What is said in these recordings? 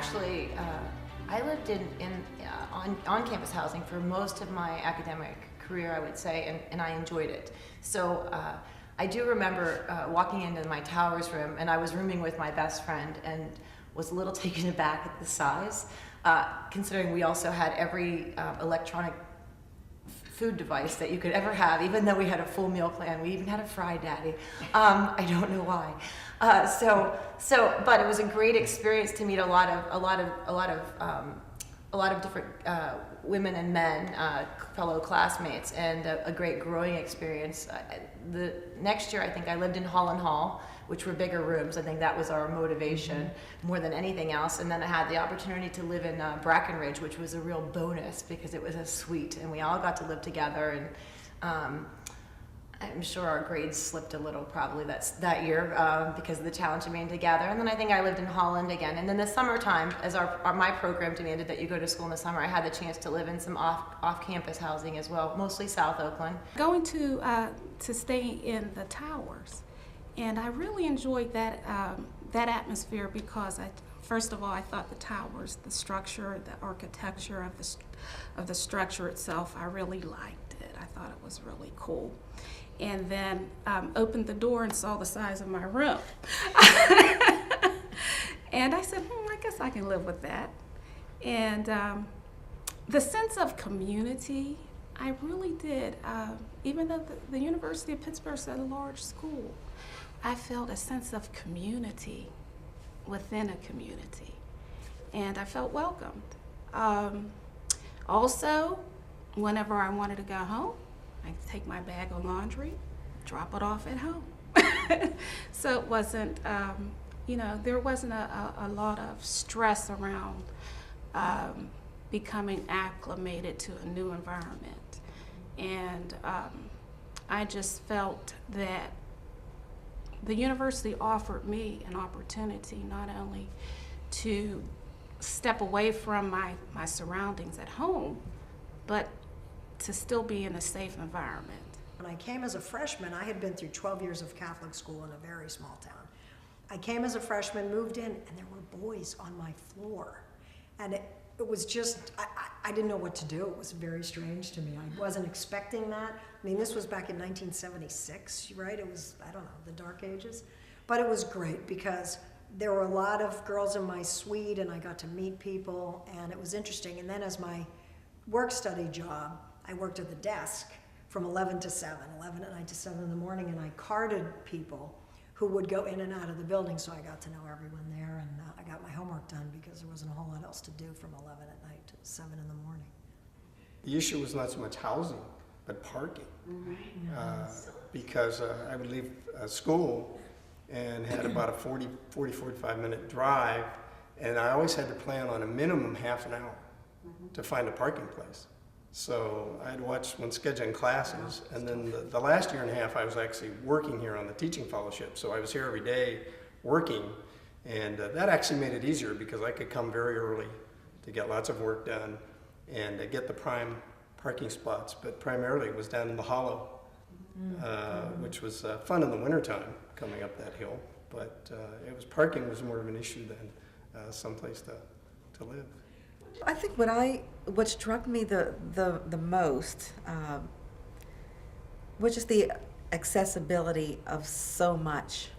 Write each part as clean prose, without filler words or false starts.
actually, I lived on campus housing for most of my academic career, I would say, and I enjoyed it. So I do remember walking into my towers room, and I was rooming with my best friend, and was a little taken aback at the size, considering we also had every electronic food device that you could ever have, even though we had a full meal plan. We even had a Fry Daddy. I don't know why. But it was a great experience to meet a lot of different women and men, fellow classmates, and a great growing experience. The next year, I think I lived in Holland Hall, which were bigger rooms. I think that was our motivation more than anything else. And then I had the opportunity to live in Brackenridge, which was a real bonus because it was a suite, and we all got to live together. And I'm sure our grades slipped a little probably that year because of the challenge of being together. And then I think I lived in Holland again. And then the summertime, as my program demanded that you go to school in the summer, I had the chance to live in some off-campus housing as well, mostly South Oakland. Going to stay in the towers, and I really enjoyed that atmosphere because first of all, I thought the towers, the structure, the architecture of the structure itself, I really liked it. I thought it was really cool. And then opened the door and saw the size of my room. And I said, I guess I can live with that. And the sense of community, I really did. Even though the University of Pittsburgh is a large school, I felt a sense of community within a community. And I felt welcomed. Also, whenever I wanted to go home, I could take my bag of laundry, drop it off at home. So it wasn't, there wasn't a lot of stress around becoming acclimated to a new environment. And I just felt that the university offered me an opportunity not only to step away from my surroundings at home, but to still be in a safe environment. When I came as a freshman, I had been through 12 years of Catholic school in a very small town. I came as a freshman, moved in, and there were boys on my floor. And it was just, I didn't know what to do. It was very strange to me. I wasn't expecting that. I mean, this was back in 1976, right? It was, I don't know, the dark ages. But it was great because there were a lot of girls in my suite, and I got to meet people, and it was interesting. And then as my work-study job, I worked at the desk from 11 to 7, 11 at night to 7 in the morning, and I carded people who would go in and out of the building, so I got to know everyone there, and I got my homework done because there wasn't a whole lot else to do from 11 at night to 7 in the morning. The issue was not so much housing, but parking. Because I would leave school and had about a 45 minute drive, and I always had to plan on a minimum half an hour to find a parking place. So I'd watch when scheduling classes, and then the last year and a half I was actually working here on the teaching fellowship. So I was here every day working, and that actually made it easier because I could come very early to get lots of work done and get the prime parking spots. But primarily it was down in the hollow, which was fun in the wintertime coming up that hill. But parking was more of an issue than someplace to live. I think what struck me the most was just the accessibility of so much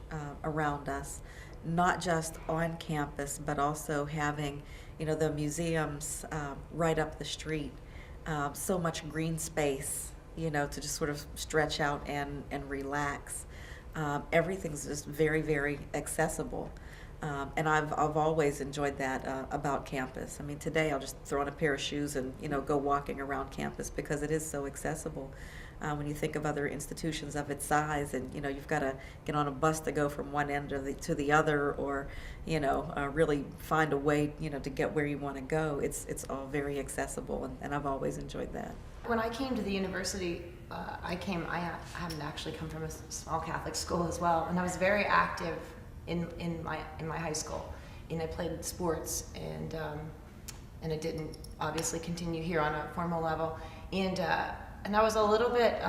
around us, not just on campus, but also having, the museums right up the street, so much green space, to just sort of stretch out and relax. Everything's just very, very accessible. And I've always enjoyed that about campus. I mean, today I'll just throw on a pair of shoes and go walking around campus because it is so accessible. When you think of other institutions of its size, and you've got to get on a bus to go from one end to the other, or really find a way to get where you want to go. It's all very accessible, and I've always enjoyed that. When I came to the university, I happen to actually come from a small Catholic school as well, and I was very active in my high school, and I played sports, and I didn't obviously continue here on a formal level, and I was a little bit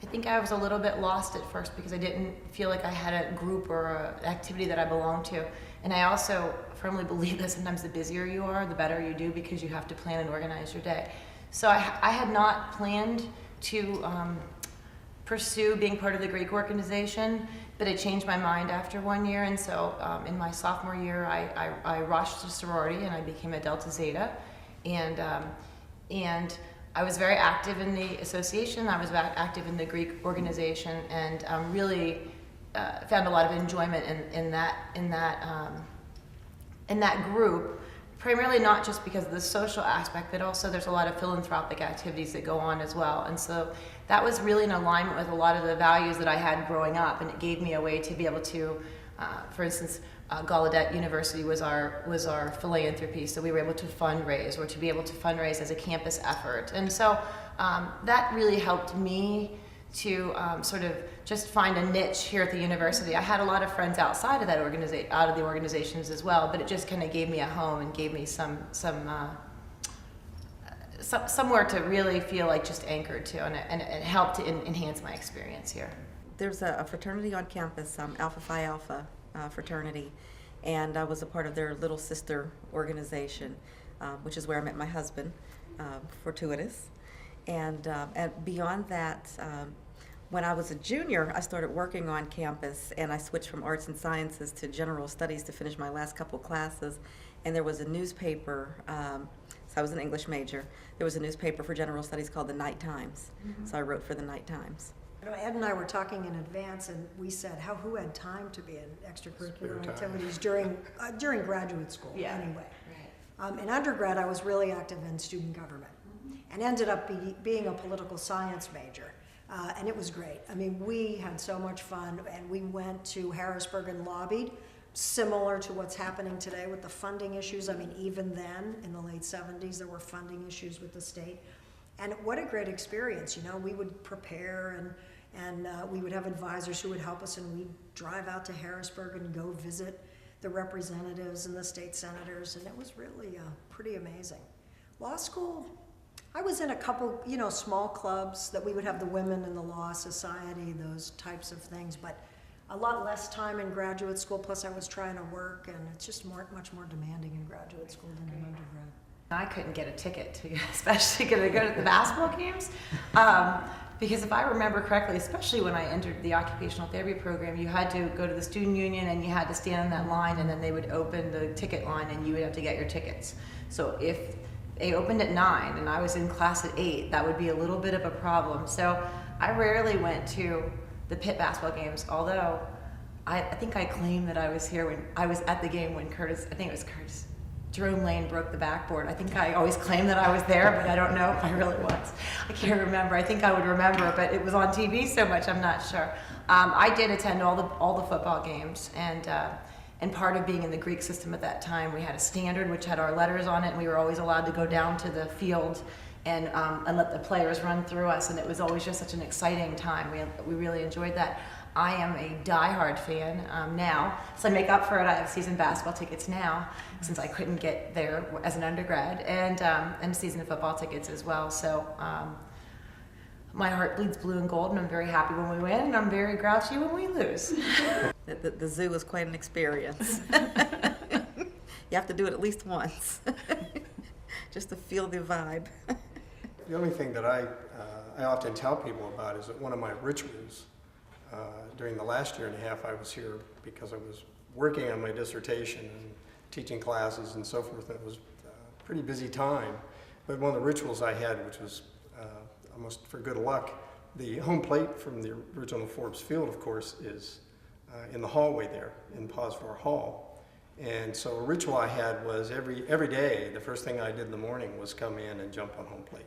I think I was a little bit lost at first because I didn't feel like I had a group or an activity that I belonged to. And I also firmly believe that sometimes the busier you are, the better you do, because you have to plan and organize your day. So I had not planned to pursue being part of the Greek organization, but I changed my mind after 1 year. And so in my sophomore year, I rushed to sorority and I became a Delta Zeta. And I was very active in the association. I was active in the Greek organization, and really found a lot of enjoyment in that group. Primarily not just because of the social aspect, but also there's a lot of philanthropic activities that go on as well. And so that was really in alignment with a lot of the values that I had growing up, and it gave me a way to be able to, for instance, Gallaudet University was our philanthropy, so we were able to fundraise, or to be able to fundraise as a campus effort. And so that really helped me to sort of just find a niche here at the university. I had a lot of friends outside of that out of the organizations as well, but it just kind of gave me a home and gave me somewhere to really feel like just anchored to, and it helped to enhance my experience here. There's a fraternity on campus, Alpha Phi Alpha fraternity, and I was a part of their little sister organization, which is where I met my husband, fortuitous. And beyond that, when I was a junior, I started working on campus, and I switched from arts and sciences to general studies to finish my last couple classes. And there was a newspaper, so I was an English major, there was a newspaper for general studies called the Night Times. Mm-hmm. So I wrote for the Night Times. You know, Ed and I were talking in advance, and we said who had time to be in extracurricular activities during graduate school. Yeah. Anyway. Right. In undergrad, I was really active in student government, and ended up being a political science major. And it was great. I mean, we had so much fun, and we went to Harrisburg and lobbied, similar to what's happening today with the funding issues. I mean, even then, in the late 70s, there were funding issues with the state. And what a great experience. You know, we would prepare, and we would have advisors who would help us, and we'd drive out to Harrisburg and go visit the representatives and the state senators, and it was really pretty amazing. Law school, I was in a couple, small clubs that we would have, the women in the law society, those types of things, but a lot less time in graduate school, plus I was trying to work, and it's just much more demanding in graduate school than in undergrad. I couldn't get a ticket to, especially to go to the basketball games, because if I remember correctly, especially when I entered the occupational therapy program, you had to go to the student union and you had to stand in that line, and then they would open the ticket line and you would have to get your tickets. So if they opened at 9 and I was in class at 8, that would be a little bit of a problem. So I rarely went to the Pitt basketball games, although I think I claimed that I was here when I was at the game when Jerome Lane broke the backboard. I think I always claimed that I was there, but I don't know if I really was. I can't remember. I think I would remember, but it was on TV so much, I'm not sure. I did attend all the football games, and part of being in the Greek system at that time, we had a standard which had our letters on it, and we were always allowed to go down to the field and let the players run through us, and it was always just such an exciting time. We really enjoyed that. I am a diehard fan now, so I make up for it. I have season basketball tickets now, since I couldn't get there as an undergrad, and season football tickets as well. So my heart bleeds blue and gold, and I'm very happy when we win, and I'm very grouchy when we lose. The zoo is quite an experience. You have to do it at least once, just to feel the vibe. The only thing that I often tell people about is that one of my rituals during the last year and a half I was here, because I was working on my dissertation and teaching classes and so forth, and it was a pretty busy time. But one of the rituals I had, which was almost for good luck, the home plate from the original Forbes Field, of course, is in the hallway there in Posvar Hall. And so a ritual I had was every day, the first thing I did in the morning was come in and jump on home plate.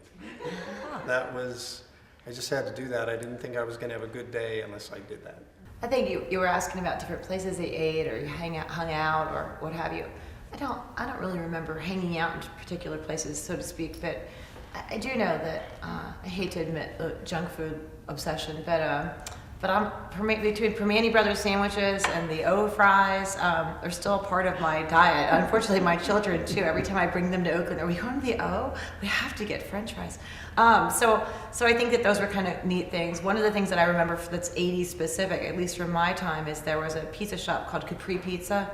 I just had to do that. I didn't think I was going to have a good day unless I did that. I think you were asking about different places they ate or you hung out or what have you. I don't really remember hanging out in particular places, so to speak, but I do know that I hate to admit the junk food obsession, but between Permane Brothers sandwiches and the O fries are still a part of my diet. Unfortunately, my children too. Every time I bring them to Oakland, are we going to the O? We have to get French fries. So I think that those were kind of neat things. One of the things that I remember that's 80s specific, at least from my time, is there was a pizza shop called Capri Pizza,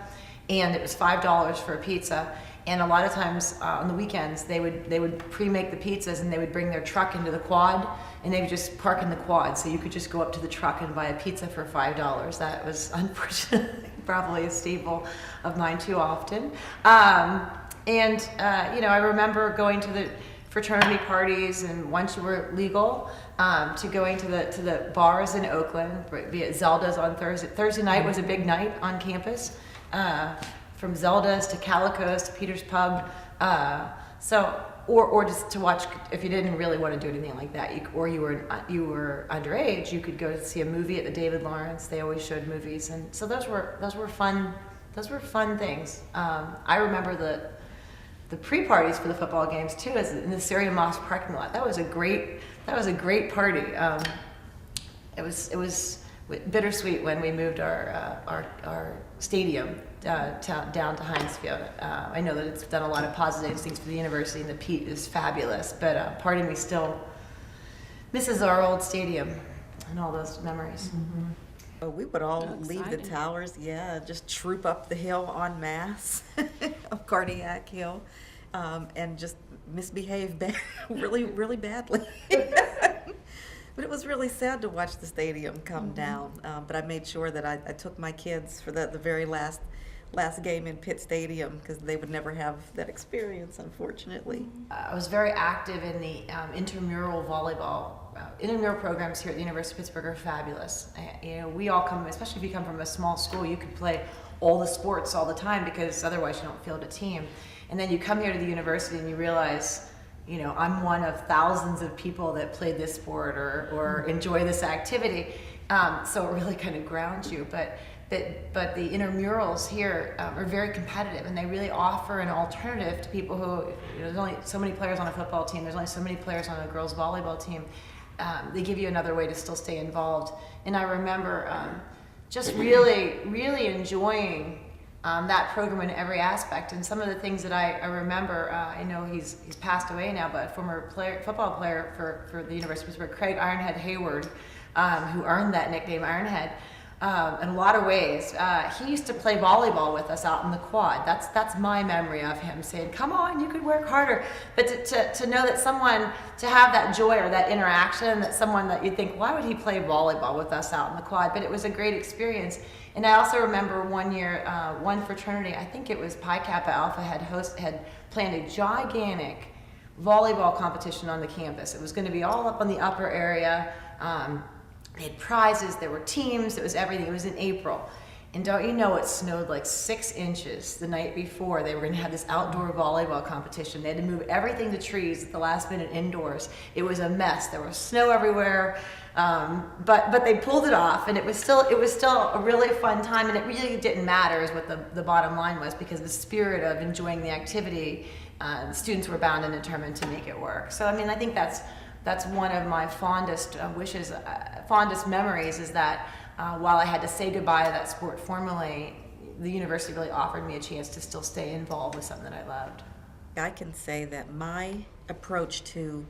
and it was $5 for a pizza. And a lot of times on the weekends, they would pre-make the pizzas, and they would bring their truck into the quad, and they would just park in the quad, so you could just go up to the truck and buy a pizza for $5. That was unfortunately probably a staple of mine too often. I remember going to the fraternity parties, and once you were legal, to going to the bars in Oakland, be it Zelda's on Thursday. Thursday night was a big night on campus. From Zelda's to Calico's to Peter's Pub, or just to watch. If you didn't really want to do anything like that, you were underage, you could go to see a movie at the David Lawrence. They always showed movies, and so those were fun. Those were fun things. I remember the pre-parties for the football games too, as in the Syrian Mosque parking lot. That was a great party. It was bittersweet when we moved our stadium down to Heinz Field. I know that it's done a lot of positive things for the university, and the Pitt is fabulous, but part of me still misses our old stadium and all those memories. Mm-hmm. Oh, we would all Oh, leave the exciting. towers, just troop up the hill en masse of Cardiac Hill, and just misbehave really, really badly. But it was really sad to watch the stadium come down. But I made sure that I took my kids for the very last game in Pitt Stadium, because they would never have that experience, unfortunately. I was very active in the intramural volleyball. Intramural programs here at the University of Pittsburgh are fabulous. We all come, especially if you come from a small school, you could play all the sports all the time, because otherwise you don't field a team. And then you come here to the university and you realize, I'm one of thousands of people that play this sport or enjoy this activity. So it really kind of grounds you. But the intramurals here are very competitive, and they really offer an alternative to people who, there's only so many players on a football team, there's only so many players on a girls volleyball team. They give you another way to still stay involved. And I remember just really, really enjoying that program in every aspect. And some of the things that I remember, I know he's passed away now, but a former football player for the University of Pittsburgh, Craig Ironhead Hayward, who earned that nickname Ironhead, in a lot of ways. He used to play volleyball with us out in the quad. That's my memory of him saying, come on, you could work harder. But to know that someone, to have that joy or that interaction, that someone that you think, why would he play volleyball with us out in the quad? But it was a great experience. And I also remember one year, one fraternity, I think it was Pi Kappa Alpha, had planned a gigantic volleyball competition on the campus. It was going to be all up on the upper area. They had prizes, there were teams, it was everything. It was in April. And don't you know, it snowed like 6 inches the night before. They were going to have this outdoor volleyball competition. They had to move everything to trees at the last minute indoors. It was a mess. There was snow everywhere. But they pulled it off, and it was still a really fun time, and it really didn't matter is what the bottom line was, because the spirit of enjoying the activity, the students were bound and determined to make it work. So I think that's one of my fondest wishes, fondest memories, is that while I had to say goodbye to that sport formally, the university really offered me a chance to still stay involved with something that I loved. I can say that my approach to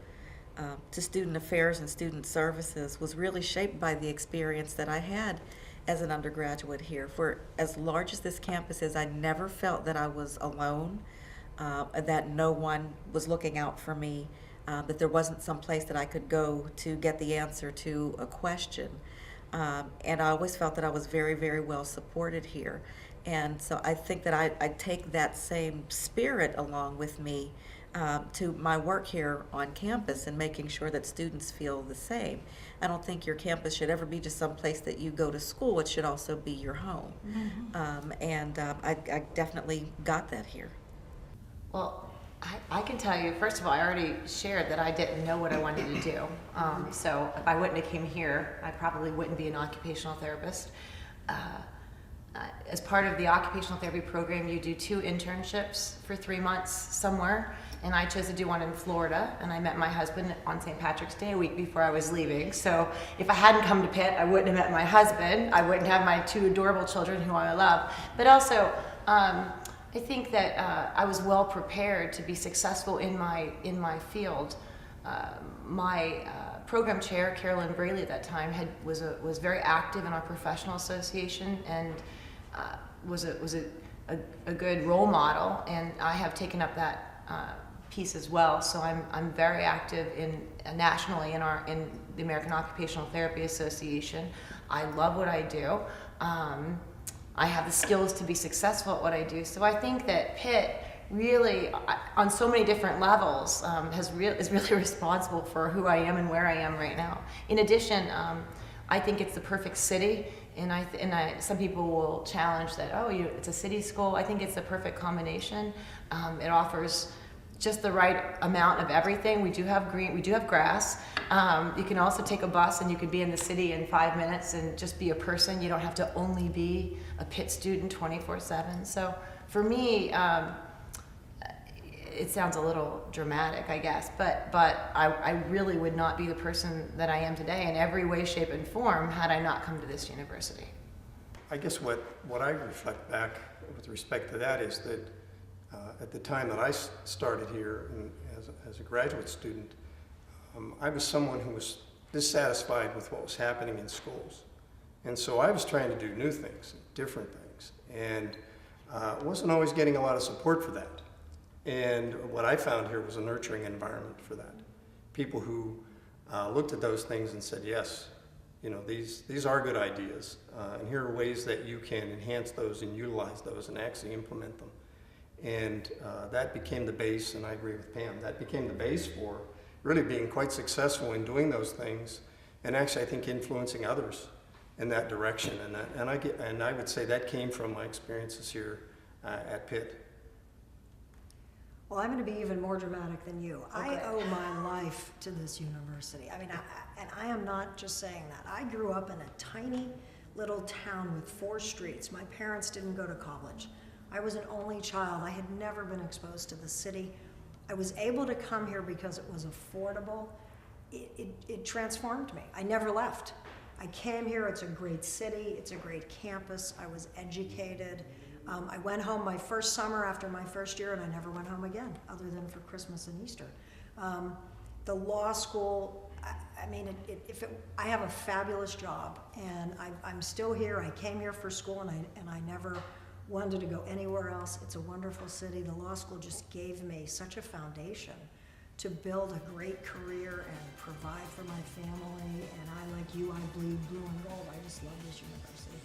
student affairs and student services was really shaped by the experience that I had as an undergraduate here. For as large as this campus is, I never felt that I was alone, that no one was looking out for me, that there wasn't some place that I could go to get the answer to a question. And I always felt that I was very, very well supported here. And so I think that I take that same spirit along with me to my work here on campus, and making sure that students feel the same. I don't think your campus should ever be just some place that you go to school. It should also be your home. Mm-hmm. I definitely got that here. Well, I can tell you, first of all, I already shared that I didn't know what I wanted to do. So if I wouldn't have came here, I probably wouldn't be an occupational therapist. as part of the occupational therapy program, you do 2 internships for 3 months somewhere, and I chose to do one in Florida, and I met my husband on St. Patrick's Day a week before I was leaving. So if I hadn't come to Pitt, I wouldn't have met my husband, I wouldn't have my 2 adorable children who I love. But also, I think that I was well prepared to be successful in my field. My program chair, Carolyn Braley, at that time was very active in our professional association and was a good role model, and I have taken up that piece as well. So I'm very active nationally in the American Occupational Therapy Association. I love what I do. I have the skills to be successful at what I do. So I think that Pitt really, on so many different levels, is really responsible for who I am and where I am right now. In addition, I think it's the perfect city, and some people will challenge that. Oh, it's a city school. I think it's the perfect combination. It offers just the right amount of everything. We do have green, we do have grass. You can also take a bus and you could be in the city in 5 minutes and just be a person. You don't have to only be a Pitt student 24/7. So for me, it sounds a little dramatic, I guess, but I really would not be the person that I am today in every way, shape, and form had I not come to this university. I guess what I reflect back with respect to that is that at the time that I started here as a graduate student, I was someone who was dissatisfied with what was happening in schools. And so I was trying to do new things, different things, and wasn't always getting a lot of support for that. And what I found here was a nurturing environment for that. People who looked at those things and said, yes, these are good ideas, and here are ways that you can enhance those and utilize those and actually implement them. And that became the base, and I agree with Pam, that became the base for really being quite successful in doing those things, and actually I think influencing others in that direction. And I would say that came from my experiences here at Pitt. Well, I'm going to be even more dramatic than you. Okay. I owe my life to this university. I mean, and I am not just saying that. I grew up in a tiny little town with 4 streets. My parents didn't go to college. I was an only child. I had never been exposed to the city. I was able to come here because it was affordable. It transformed me. I never left. I came here. It's a great city. It's a great campus. I was educated. I went home my first summer after my first year, and I never went home again, other than for Christmas and Easter. The law school, I have a fabulous job, and I'm still here. I came here for school, and I never wanted to go anywhere else. It's a wonderful city. The law school just gave me such a foundation to build a great career and provide for my family. And I, like you, I bleed blue and gold. I just love this university.